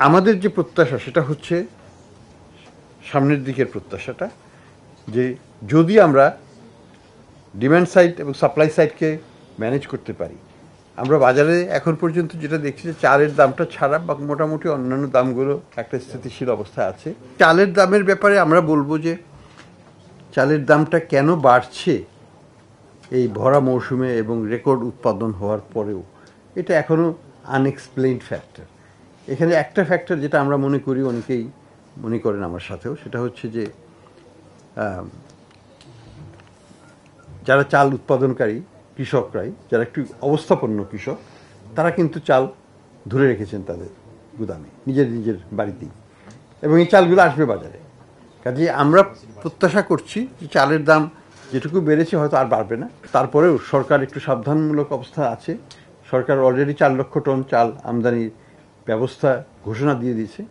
আমাদের যে প্রত্যাশা সেটা হচ্ছে সামনের দিকের প্রত্যাশাটা, যে যদি আমরা ডিমান্ড সাইড এবং সাপ্লাই সাইডকে ম্যানেজ করতে পারি, আমরা বাজারে এখন পর্যন্ত যেটা দেখছি যে চালের দামটা ছাড়া বা মোটামুটি অন্যান্য দামগুলো একটা স্থিতিশীল অবস্থায় আছে। চালের দামের ব্যাপারে আমরা বলবো যে চালের দামটা কেন বাড়ছে এই ভরা মৌসুমে এবং রেকর্ড উৎপাদন হওয়ার পরেও, এটা এখনও আনএক্সপ্লেইনড ফ্যাক্টর। এখানে একটা ফ্যাক্টর যেটা আমরা মনে করি, অনেকেই মনে করেন আমার সাথেও, সেটা হচ্ছে যে যারা চাল উৎপাদনকারী কৃষকরাই, যারা একটু অবস্থাপন্ন কৃষক, তারা কিন্তু চাল ধরে রেখেছেন তাদের গুদামে, নিজের নিজের বাড়িতেই, এবং এই চালগুলো আসবে বাজারে। কাজে আমরা প্রত্যাশা করছি যে চালের দাম যেটুকু বেড়েছে হয়তো আর বাড়বে না। তারপরেও সরকার একটু সাবধানমূলক অবস্থা আছে। সরকার অলরেডি 4 লক্ষ টন চাল আমদানির ব্যবস্থা ঘোষণা দিয়ে দিয়েছে।